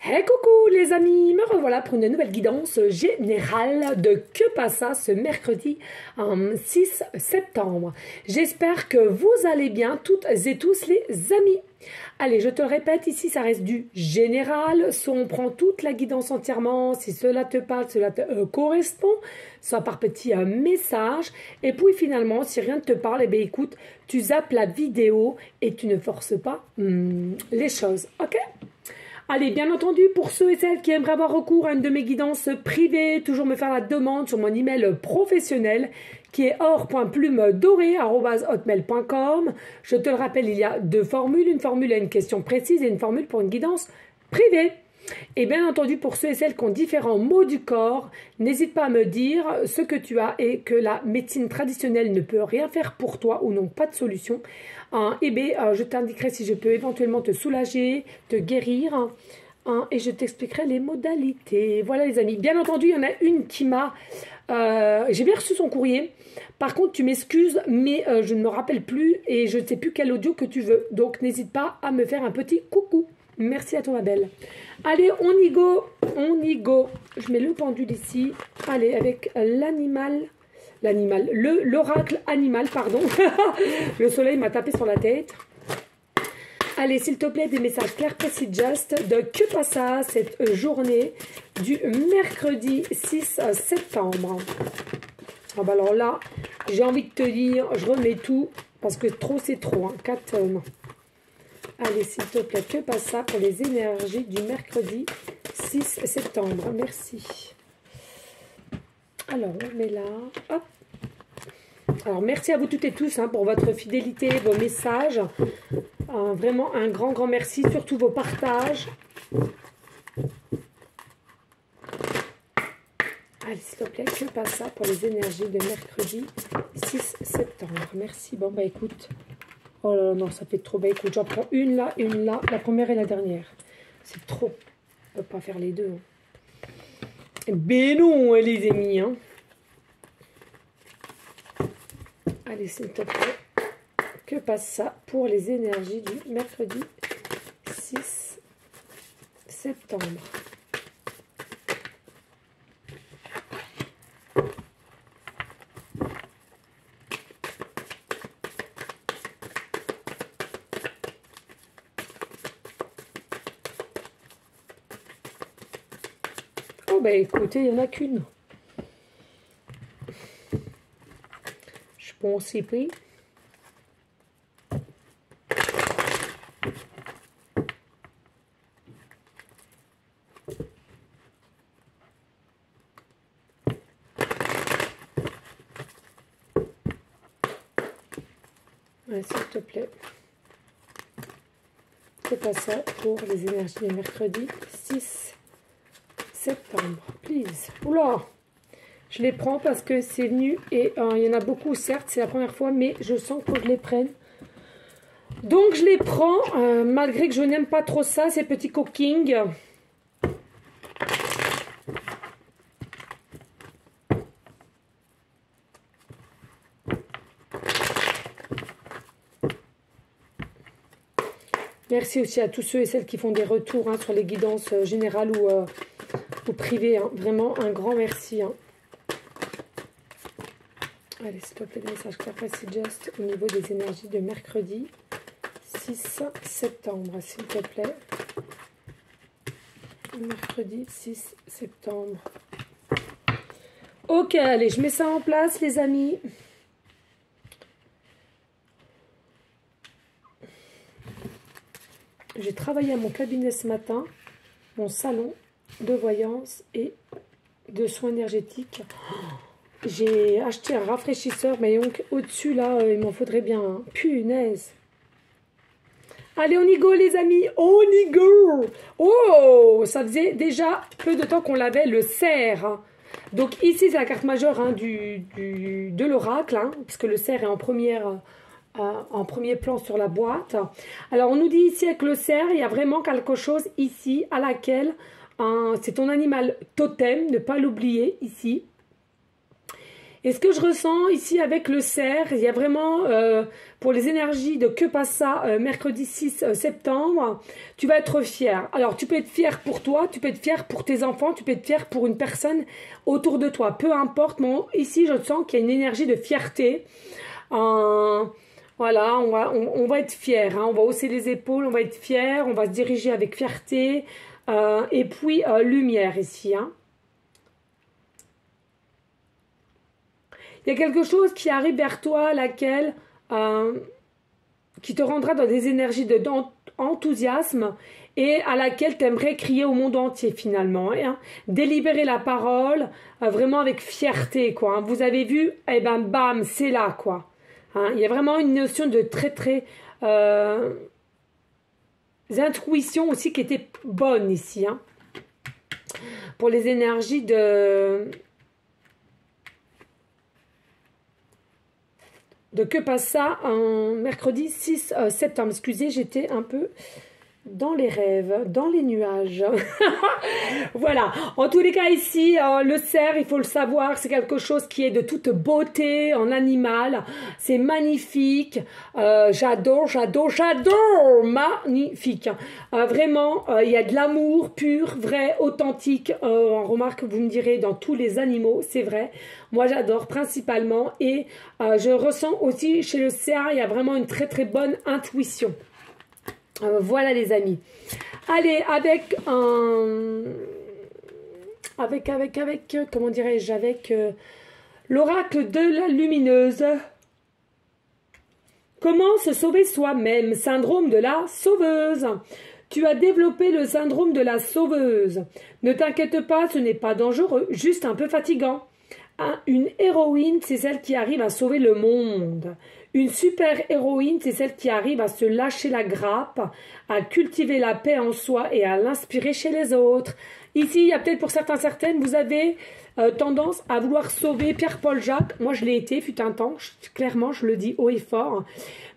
Hey coucou les amis, me revoilà pour une nouvelle guidance générale de Que Passa ce mercredi 6 septembre. J'espère que vous allez bien toutes et tous les amis. Allez, je te le répète, ici ça reste du général, soit on prend toute la guidance entièrement, si cela te parle, cela te correspond, soit par petit message, et puis finalement, si rien ne te parle, eh bien écoute, tu zappes la vidéo et tu ne forces pas les choses, ok? Allez, bien entendu, pour ceux et celles qui aimeraient avoir recours à une de mes guidances privées, toujours me faire la demande sur mon email professionnel qui est or.plume-dorée@hotmail.com. Je te le rappelle, il y a deux formules, une formule à une question précise et une formule pour une guidance privée. Et bien entendu, pour ceux et celles qui ont différents maux du corps, n'hésite pas à me dire ce que tu as et que la médecine traditionnelle ne peut rien faire pour toi ou n'ont pas de solution. Eh bien, je t'indiquerai si je peux éventuellement te soulager, te guérir, et je t'expliquerai les modalités. Voilà les amis. Bien entendu, il y en a une qui m'a... j'ai bien reçu son courrier. Par contre, tu m'excuses, mais je ne me rappelle plus et je ne sais plus quel audio que tu veux. Donc, n'hésite pas à me faire un petit coucou. Merci à toi, ma belle. Allez, on y go, on y go. Je mets le pendule ici. Allez, avec l'oracle animal, pardon. Le soleil m'a tapé sur la tête. Allez, s'il te plaît, des messages clairs, précis, just de Que Passa cette journée du mercredi 6 septembre. Ah bah alors là, j'ai envie de te dire, je remets tout parce que trop c'est trop, hein, 4 tonnes. Allez, s'il te plaît, Que Passa pour les énergies du mercredi 6 septembre. Merci. Alors, on met là. Hop. Alors, merci à vous toutes et tous pour votre fidélité, vos messages. Vraiment un grand, grand merci. Surtout vos partages. Allez, s'il te plaît, Que Passa pour les énergies de mercredi 6 septembre. Merci. Bon, bah écoute. Oh là là, non, ça fait trop. Bah écoute, j'en prends une là, la première et la dernière. C'est trop. On ne peut pas faire les deux. Ben non, les amis. Allez, s'il te plaît. Que Passa pour les énergies du mercredi 6 septembre. Oh bah écoutez, il n'y en a qu'une. Je pense y pris. Ouais, s'il te plaît. Que Passa pour les énergies du mercredi 6 septembre, please. Oula, je les prends parce que c'est venu et il y en a beaucoup, certes, c'est la première fois, mais je sens que je les prenne. Donc, je les prends, malgré que je n'aime pas trop ça, ces petits cookings. Merci aussi à tous ceux et celles qui font des retours sur les guidances générales ou privées. Vraiment, un grand merci. Allez, s'il te plaît, des messages clairs, précis, just au niveau des énergies de mercredi 6 septembre, s'il te plaît. Mercredi 6 septembre. Ok, allez, je mets ça en place, les amis. J'ai travaillé à mon cabinet ce matin, mon salon de voyance et de soins énergétiques. J'ai acheté un rafraîchisseur, mais donc au-dessus, là, il m'en faudrait bien un. Punaise. Allez, on y go, les amis. On y go. Oh, ça faisait déjà peu de temps qu'on l'avait, le cerf. Donc ici, c'est la carte majeure de l'oracle, puisque le cerf est en premier plan sur la boîte. Alors, on nous dit ici avec le cerf, il y a vraiment quelque chose ici à laquelle c'est ton animal totem, ne pas l'oublier ici. Et ce que je ressens ici avec le cerf, il y a vraiment pour les énergies de Que passe ça, mercredi 6 septembre, tu vas être fier. Alors, tu peux être fier pour toi, tu peux être fier pour tes enfants, tu peux être fier pour une personne autour de toi. Peu importe, mais ici, je sens qu'il y a une énergie de fierté. Voilà, on va être fier, hein, on va hausser les épaules, on va être fier, on va se diriger avec fierté. Et puis, lumière ici, hein. Il y a quelque chose qui arrive vers toi, laquelle, qui te rendra dans des énergies d'enthousiasme et à laquelle tu aimerais crier au monde entier finalement. Hein. Délibérer la parole, vraiment avec fierté, quoi. Hein. Vous avez vu, eh ben bam, c'est là, quoi. Hein. Il y a vraiment une notion de très intuitions aussi qui était bonne ici. Hein. Pour les énergies de Que passe ça un mercredi 6 septembre. Excusez, j'étais un peu dans les rêves, dans les nuages. Voilà. En tous les cas ici, le cerf, il faut le savoir, c'est quelque chose qui est de toute beauté en animal. C'est magnifique. J'adore. Magnifique. Vraiment, il y a de l'amour pur, vrai, authentique. On remarque, vous me direz, dans tous les animaux, c'est vrai. Moi, j'adore principalement. Et je ressens aussi chez le cerf, il y a vraiment une très bonne intuition. Voilà les amis. Allez, avec comment dirais-je, avec l'oracle de la lumineuse. Comment se sauver soi-même? Syndrome de la sauveuse. Tu as développé le syndrome de la sauveuse. Ne t'inquiète pas, ce n'est pas dangereux, juste un peu fatigant. Une héroïne, c'est celle qui arrive à sauver le monde. Une super héroïne, c'est celle qui arrive à se lâcher la grappe, à cultiver la paix en soi et à l'inspirer chez les autres. Ici, il y a peut-être pour certaines, vous avez tendance à vouloir sauver Pierre-Paul Jacques. Moi, je l'ai été, fut un temps, clairement, je le dis haut et fort.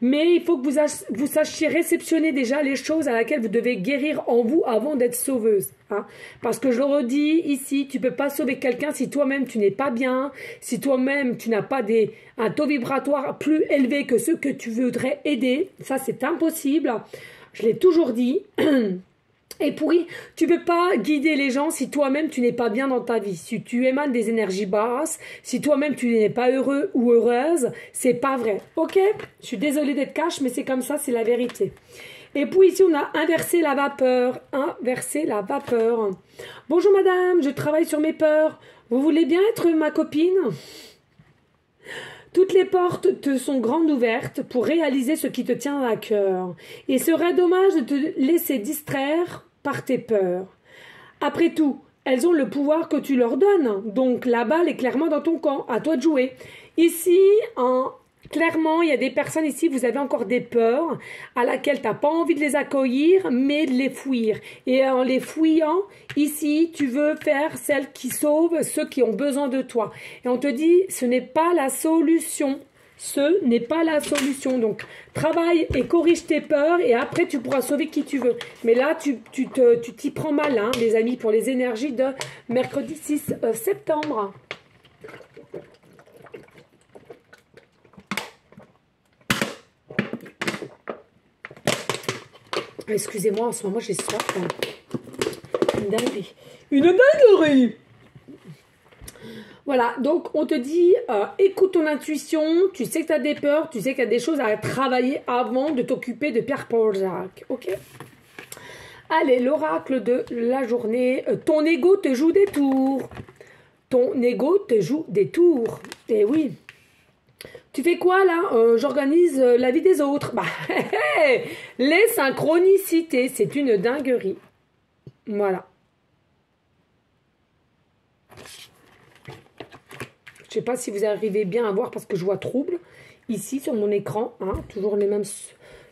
Mais il faut que vous sachiez réceptionner déjà les choses à laquelle vous devez guérir en vous avant d'être sauveuse. Hein. Parce que je le redis ici, tu ne peux pas sauver quelqu'un si toi-même tu n'es pas bien, si toi-même tu n'as pas un taux vibratoire plus élevé que ceux que tu voudrais aider. Ça, c'est impossible. Je l'ai toujours dit. Et pourri, tu ne peux pas guider les gens si toi-même tu n'es pas bien dans ta vie. Si tu émanes des énergies basses, si toi-même tu n'es pas heureux ou heureuse, c'est pas vrai. Ok? Je suis désolée d'être cash, mais c'est comme ça, c'est la vérité. Et puis ici, on a inversé la vapeur. Inverser la vapeur. Bonjour madame, je travaille sur mes peurs. Vous voulez bien être ma copine? Toutes les portes te sont grandes ouvertes pour réaliser ce qui te tient à cœur. Il serait dommage de te laisser distraire par tes peurs. Après tout, elles ont le pouvoir que tu leur donnes. Donc la balle est clairement dans ton camp. À toi de jouer. Ici, clairement, il y a des personnes ici, vous avez encore des peurs à laquelle tu n'as pas envie de les accueillir, mais de les fuir. Et en les fouillant, ici, tu veux faire celles qui sauvent ceux qui ont besoin de toi. Et on te dit, ce n'est pas la solution. Ce n'est pas la solution. Donc, travaille et corrige tes peurs et après, tu pourras sauver qui tu veux. Mais là, tu t'y prends mal, hein, les amis, pour les énergies de mercredi 6 septembre. Excusez-moi, en ce moment, j'ai soif. Une dinguerie. Une dinguerie! Voilà, donc on te dit, écoute ton intuition, tu sais que tu as des peurs, tu sais qu'il y a des choses à travailler avant de t'occuper de Pierre-Paul Jacques. Ok? Allez, l'oracle de la journée. Ton ego te joue des tours. Ton ego te joue des tours. Eh oui. Tu fais quoi là? J'organise la vie des autres. Bah, les synchronicités, c'est une dinguerie. Voilà. Je ne sais pas si vous arrivez bien à voir parce que je vois trouble ici sur mon écran. Hein, toujours les mêmes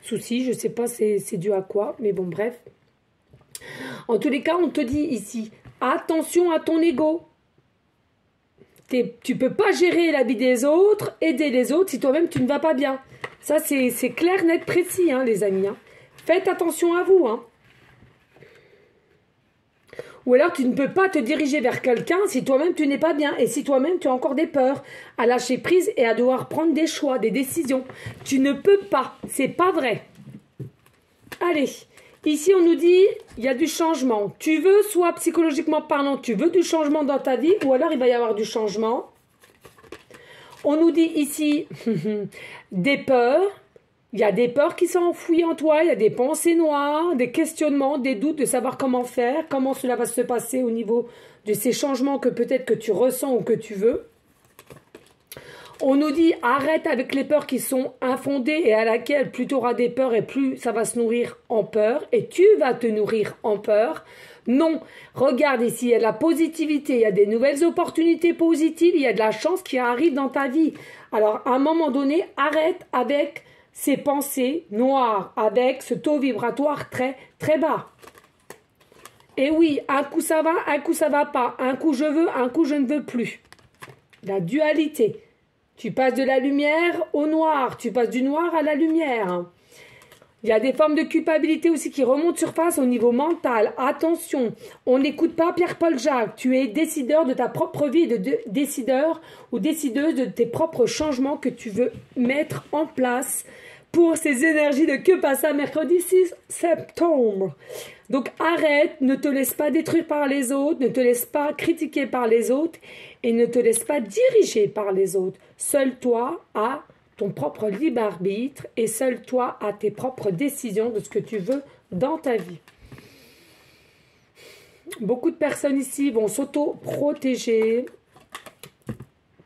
soucis. Je ne sais pas c'est dû à quoi. Mais bon, bref. En tous les cas, on te dit ici, attention à ton ego. Tu ne peux pas gérer la vie des autres, aider les autres si toi-même tu ne vas pas bien. Ça, c'est clair, net, précis, hein, les amis. Hein. Faites attention à vous. Hein. Ou alors tu ne peux pas te diriger vers quelqu'un si toi-même tu n'es pas bien et si toi-même tu as encore des peurs à lâcher prise et à devoir prendre des choix, des décisions. Tu ne peux pas, c'est pas vrai. Allez, ici on nous dit il y a du changement. Tu veux, soit psychologiquement parlant, tu veux du changement dans ta vie ou alors il va y avoir du changement. On nous dit ici des peurs. Il y a des peurs qui sont enfouies en toi, il y a des pensées noires, des questionnements, des doutes de savoir comment faire, comment cela va se passer au niveau de ces changements que peut-être que tu ressens ou que tu veux. On nous dit arrête avec les peurs qui sont infondées et à laquelle plus tu auras des peurs et plus ça va se nourrir en peur et tu vas te nourrir en peur. Non, regarde ici, il y a de la positivité, il y a des nouvelles opportunités positives, il y a de la chance qui arrive dans ta vie. Alors à un moment donné, arrête avec ces pensées noires, avec ce taux vibratoire très très bas. Et oui, un coup ça va pas, un coup je veux, un coup je ne veux plus. La dualité. Tu passes de la lumière au noir, tu passes du noir à la lumière. Il y a des formes de culpabilité aussi qui remontent surface au niveau mental. Attention, on n'écoute pas Pierre-Paul Jacques. Tu es décideur de ta propre vie, décideur ou décideuse de tes propres changements que tu veux mettre en place pour ces énergies de que passe à mercredi 6 septembre. Donc arrête, ne te laisse pas détruire par les autres, ne te laisse pas critiquer par les autres et ne te laisse pas diriger par les autres. Seul toi as ton propre libre arbitre et seul toi as tes propres décisions de ce que tu veux dans ta vie. Beaucoup de personnes ici vont s'auto-protéger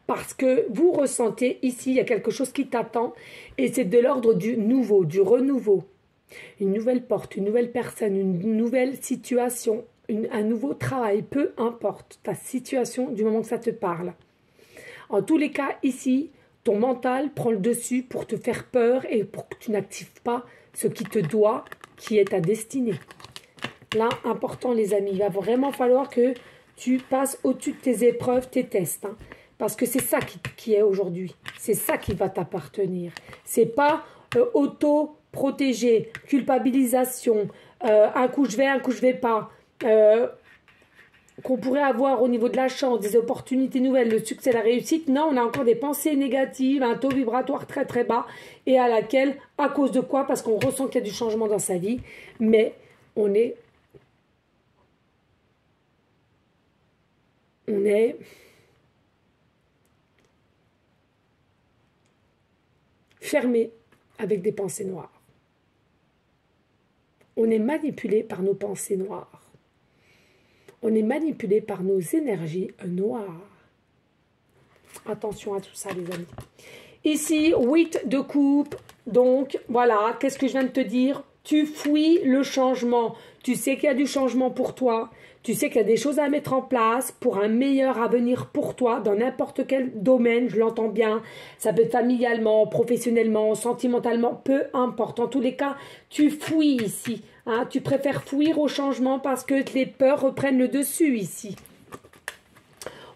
parce que vous ressentez ici, il y a quelque chose qui t'attend et c'est de l'ordre du nouveau, du renouveau. Une nouvelle porte, une nouvelle personne, une nouvelle situation, un nouveau travail, peu importe ta situation du moment que ça te parle. En tous les cas, ici, ton mental prend le dessus pour te faire peur et pour que tu n'actives pas ce qui te doit, qui est ta destinée. Là, important les amis, il va vraiment falloir que tu passes au-dessus de tes épreuves, tes tests. Hein, parce que c'est ça qui est aujourd'hui. C'est ça qui va t'appartenir. C'est pas auto-protéger, culpabilisation, un coup je vais, un coup je vais pas. Qu'on pourrait avoir au niveau de la chance, des opportunités nouvelles, le succès, la réussite. Non, on a encore des pensées négatives, un taux vibratoire très très bas et à laquelle, à cause de quoi? Parce qu'on ressent qu'il y a du changement dans sa vie, mais on est fermé avec des pensées noires. On est manipulé par nos pensées noires. On est manipulé par nos énergies noires. Attention à tout ça, les amis. Ici, 8 de coupe. Donc, voilà, qu'est-ce que je viens de te dire? Tu fuis le changement. Tu sais qu'il y a du changement pour toi. Tu sais qu'il y a des choses à mettre en place pour un meilleur avenir pour toi dans n'importe quel domaine, je l'entends bien. Ça peut être familialement, professionnellement, sentimentalement, peu importe. En tous les cas, tu fuis ici. Hein, tu préfères fuir au changement parce que les peurs reprennent le dessus ici.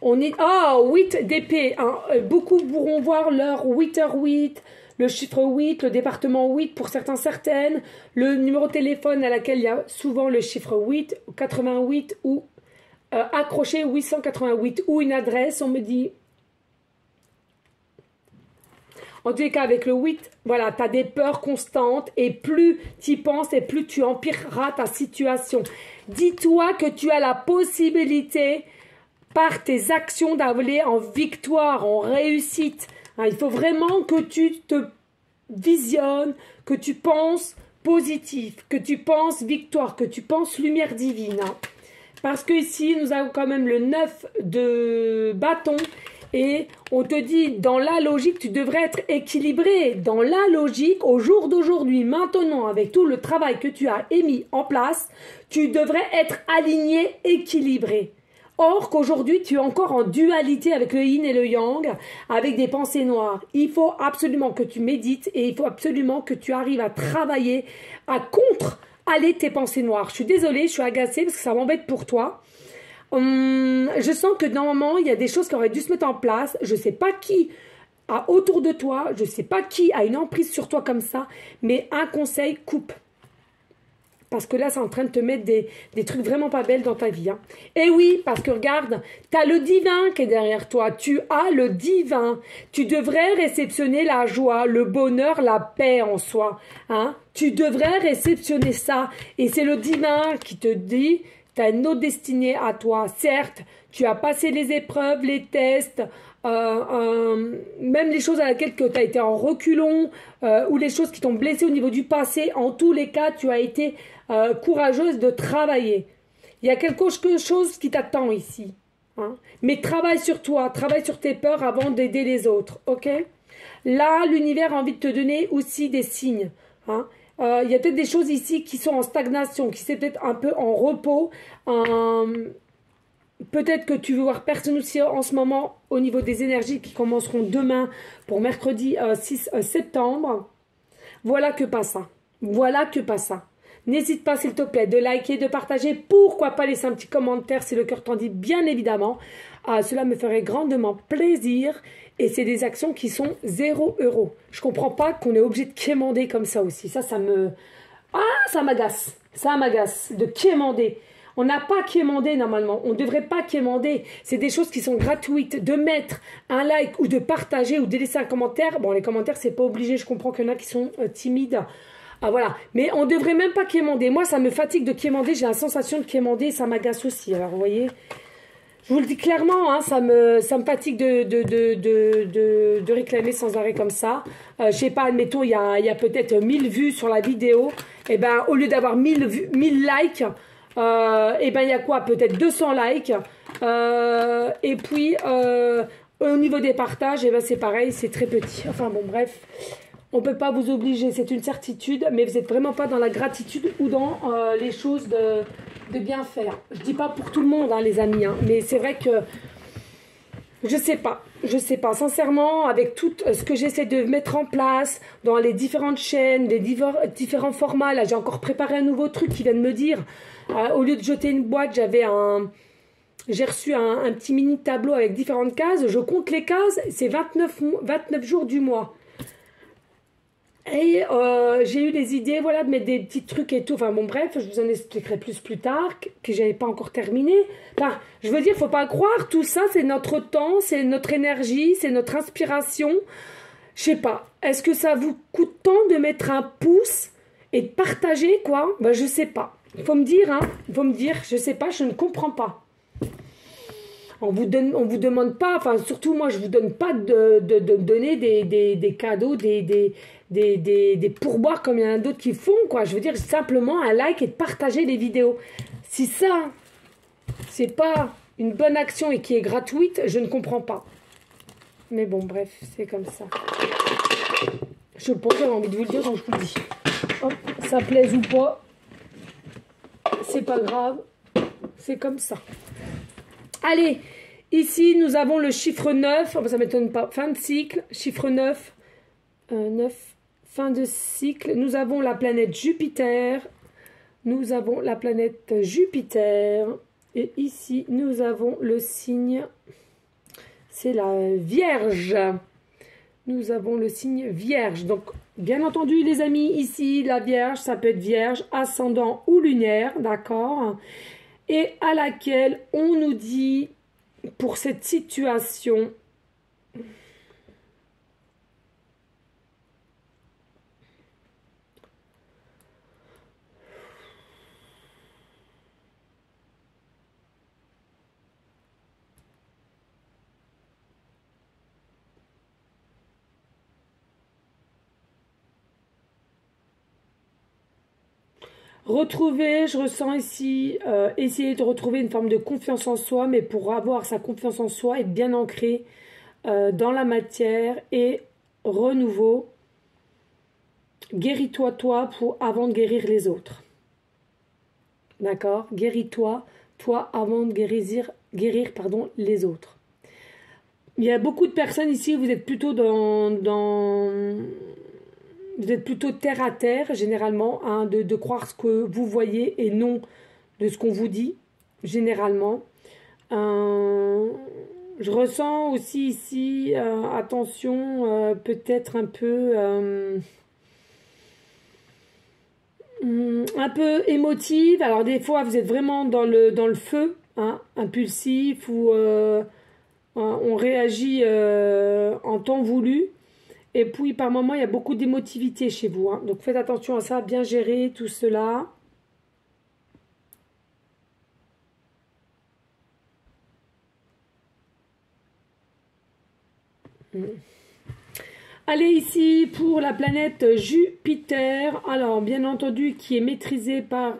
On est... Ah, 8 d'épée. Hein. Beaucoup pourront voir leur 8h8, le chiffre 8, le département 8 pour certains, certaines, le numéro de téléphone à laquelle il y a souvent le chiffre 8, 88 ou accroché 888 ou une adresse, on me dit... En tous les cas, avec le 8, voilà, tu as des peurs constantes et plus tu y penses et plus tu empireras ta situation. Dis-toi que tu as la possibilité, par tes actions, d'aller en victoire, en réussite. Hein, il faut vraiment que tu te visionnes, que tu penses positif, que tu penses victoire, que tu penses lumière divine. Hein. Parce que ici, nous avons quand même le 9 de bâton. Et on te dit, dans la logique, tu devrais être équilibré. Dans la logique, au jour d'aujourd'hui, maintenant, avec tout le travail que tu as mis en place, tu devrais être aligné, équilibré. Or qu'aujourd'hui, tu es encore en dualité avec le yin et le yang, avec des pensées noires. Il faut absolument que tu médites et il faut absolument que tu arrives à travailler, à contre-aller tes pensées noires. Je suis désolée, je suis agacée parce que ça m'embête pour toi. Je sens que normalement, il y a des choses qui auraient dû se mettre en place. Je ne sais pas qui a autour de toi, je ne sais pas qui a une emprise sur toi comme ça, mais un conseil, coupe. Parce que là, c'est en train de te mettre des trucs vraiment pas belles dans ta vie. Hein. Et oui, parce que regarde, tu as le divin qui est derrière toi. Tu as le divin. Tu devrais réceptionner la joie, le bonheur, la paix en soi. Hein. Tu devrais réceptionner ça. Et c'est le divin qui te dit, tu as une autre destinée à toi. Certes, tu as passé les épreuves, les tests, même les choses à laquelle tu as été en reculon, ou les choses qui t'ont blessé au niveau du passé. En tous les cas, tu as été courageuse de travailler. Il y a quelque chose qui t'attend ici. Hein. Mais travaille sur toi, travaille sur tes peurs avant d'aider les autres. Ok? Là, l'univers a envie de te donner aussi des signes. Hein. Il y a peut-être des choses ici qui sont en stagnation, qui sont peut-être un peu en repos. Peut-être que tu veux voir personne aussi en ce moment au niveau des énergies qui commenceront demain pour mercredi 6 septembre. Voilà que pas ça. Voilà que pas ça. N'hésite pas, s'il te plaît, de liker, de partager. Pourquoi pas laisser un petit commentaire si le cœur t'en dit, bien évidemment. Cela me ferait grandement plaisir. Et c'est des actions qui sont 0 €. Je comprends pas qu'on est obligé de quémander comme ça aussi. Ça me... Ah, ça m'agace. Ça m'agace de quémander. On n'a pas quémandé normalement. On ne devrait pas quémander. C'est des choses qui sont gratuites. De mettre un like ou de partager ou de laisser un commentaire. Bon, les commentaires, c'est pas obligé. Je comprends qu'il y en a qui sont timides. Ah voilà, mais on devrait même pas quémander. Moi, ça me fatigue de quémander. J'ai la sensation de quémander et ça m'agace aussi. Alors, vous voyez, je vous le dis clairement, hein, ça me fatigue de réclamer sans arrêt comme ça. Je sais pas, admettons, il y a peut-être 1000 vues sur la vidéo. Et ben, au lieu d'avoir 1000 likes, et ben, il y a quoi? Peut-être 200 likes. Et puis, au niveau des partages, et ben, c'est pareil, c'est très petit. Enfin, bon, bref. On ne peut pas vous obliger, c'est une certitude, mais vous n'êtes vraiment pas dans la gratitude ou dans les choses de bien faire. Je ne dis pas pour tout le monde, hein, les amis, hein, mais c'est vrai que je sais pas. Sincèrement, avec tout ce que j'essaie de mettre en place dans les différentes chaînes, les différents formats, là j'ai encore préparé un nouveau truc qui vient de me dire, au lieu de jeter une boîte, j'ai reçu un petit mini tableau avec différentes cases, je compte les cases, c'est 29 jours du mois. Et j'ai eu les idées, voilà, de mettre des petits trucs et tout. Enfin bon, bref, je vous en expliquerai plus tard, que j'avais pas encore terminé. Enfin, je veux dire, faut pas croire, tout ça, c'est notre temps, c'est notre énergie, c'est notre inspiration. Je sais pas, est-ce que ça vous coûte tant de mettre un pouce et de partager, quoi? Ben, je sais pas. Il faut me dire, hein, il faut me dire, je sais pas, je ne comprends pas. On vous demande pas, enfin surtout moi je vous donne pas de donner des cadeaux, des pourboires comme il y en a d'autres qui font, quoi. Je veux dire simplement un like et de partager les vidéos. Si ça, c'est pas une bonne action et qui est gratuite, je ne comprends pas. Mais bon, bref, c'est comme ça. Je pense que j'avais envie de vous le dire, donc je vous le dis. Hop, ça plaise ou pas, c'est pas grave, c'est comme ça. Allez, ici, nous avons le chiffre 9. Oh, ça ne m'étonne pas. Fin de cycle. Chiffre 9. 9. Fin de cycle. Nous avons la planète Jupiter. Nous avons la planète Jupiter. Et ici, nous avons le signe. C'est la Vierge. Nous avons le signe Vierge. Donc, bien entendu, les amis, ici, la Vierge, ça peut être Vierge, ascendant ou lunaire. D'accord ? Et à laquelle on nous dit, pour cette situation, retrouver, je ressens ici, essayer de retrouver une forme de confiance en soi, mais pour avoir sa confiance en soi, être bien ancré dans la matière et renouveau, guéris-toi toi avant de guérir les autres. D'accord? Guéris-toi toi avant de guérir les autres. Il y a beaucoup de personnes ici, vous êtes plutôt vous êtes plutôt terre à terre, généralement, hein, de croire ce que vous voyez et non de ce qu'on vous dit, généralement. Je ressens aussi ici, attention, peut-être un peu... un peu émotive. Alors des fois, vous êtes vraiment dans le feu, hein, impulsif, ou on réagit en temps voulu. Et puis par moment, il y a beaucoup d'émotivité chez vous, hein. Donc faites attention à ça, bien gérer tout cela. Allez ici pour la planète Jupiter. Alors bien entendu qui est maîtrisé par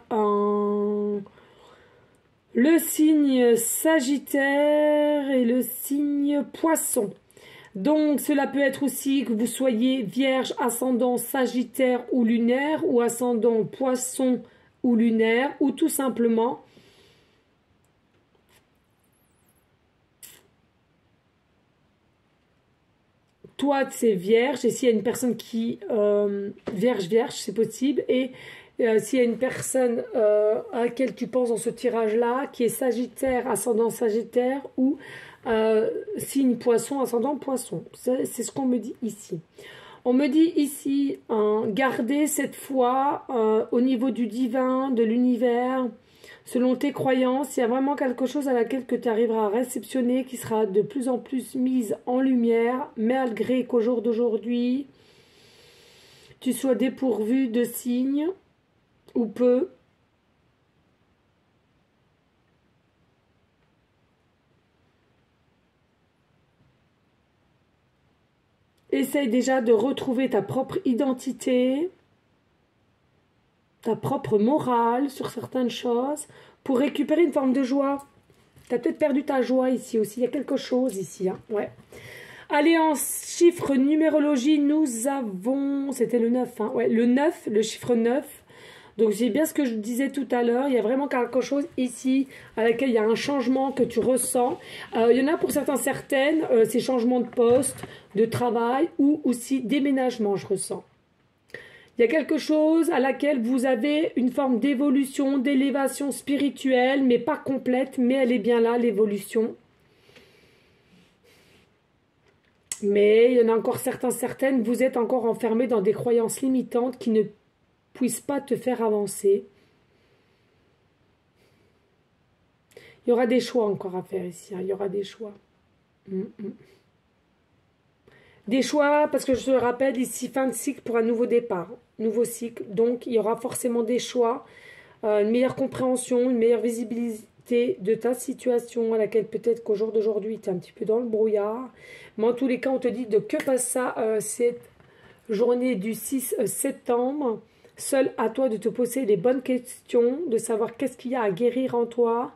le signe Sagittaire et le signe Poisson. Donc cela peut être aussi que vous soyez Vierge, ascendant Sagittaire ou lunaire, ou ascendant Poisson ou lunaire, ou tout simplement toi c'est Vierge, et s'il y a une personne qui Vierge, c'est possible, et s'il y a une personne à laquelle tu penses dans ce tirage-là, qui est Sagittaire, ascendant Sagittaire, ou signe Poisson, ascendant Poisson. C'est ce qu'on me dit ici. On me dit ici, gardez cette foi au niveau du divin, de l'univers, selon tes croyances. Il y a vraiment quelque chose à laquelle que tu arriveras à réceptionner, qui sera de plus en plus mise en lumière, malgré qu'au jour d'aujourd'hui, tu sois dépourvu de signes, ou peu. Essaye déjà de retrouver ta propre identité, ta propre morale sur certaines choses, pour récupérer une forme de joie. Tu as peut-être perdu ta joie ici aussi, il y a quelque chose ici, hein. Ouais. Allez, en chiffre numérologie, nous avons, c'était le 9, hein. Ouais, le 9, le chiffre 9. Donc c'est bien ce que je disais tout à l'heure, il y a vraiment quelque chose ici à laquelle il y a un changement que tu ressens. Il y en a pour certaines, ces changements de poste, de travail, ou aussi déménagement, je ressens. Il y a quelque chose à laquelle vous avez une forme d'évolution, d'élévation spirituelle, mais pas complète, mais elle est bien là, l'évolution. Mais il y en a encore certaines, vous êtes encore enfermés dans des croyances limitantes qui ne puissent pas te faire avancer. Il y aura des choix encore à faire ici, hein. Il y aura des choix. Des choix, parce que je te le rappelle, ici, fin de cycle pour un nouveau départ, nouveau cycle. Donc, il y aura forcément des choix, une meilleure compréhension, une meilleure visibilité de ta situation, à laquelle peut-être qu'au jour d'aujourd'hui, tu es un petit peu dans le brouillard. Mais en tous les cas, on te dit de que passe ça cette journée du 6 septembre. Seul à toi de te poser les bonnes questions, de savoir qu'est-ce qu'il y a à guérir en toi.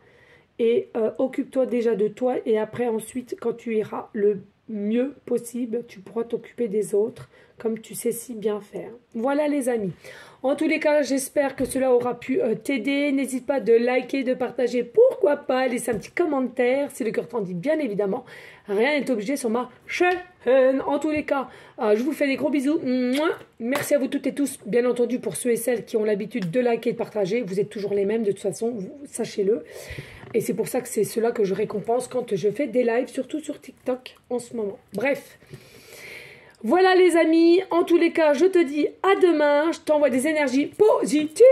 Et occupe-toi déjà de toi. Et après, ensuite, quand tu iras le mieux possible, tu pourras t'occuper des autres, comme tu sais si bien faire. Voilà les amis. En tous les cas, j'espère que cela aura pu t'aider. N'hésite pas de liker, de partager, pourquoi pas, laisser un petit commentaire, si le cœur t'en dit, bien évidemment. Rien n'est obligé sur ma chaîne. En tous les cas, je vous fais des gros bisous. Merci à vous toutes et tous, bien entendu, pour ceux et celles qui ont l'habitude de liker et de partager. Vous êtes toujours les mêmes, de toute façon, sachez-le. Et c'est pour ça que c'est cela que je récompense quand je fais des lives, surtout sur TikTok en ce moment. Bref. Voilà les amis, en tous les cas, je te dis à demain. Je t'envoie des énergies positives.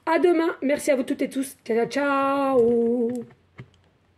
À demain. Merci à vous toutes et tous. Ciao, ciao.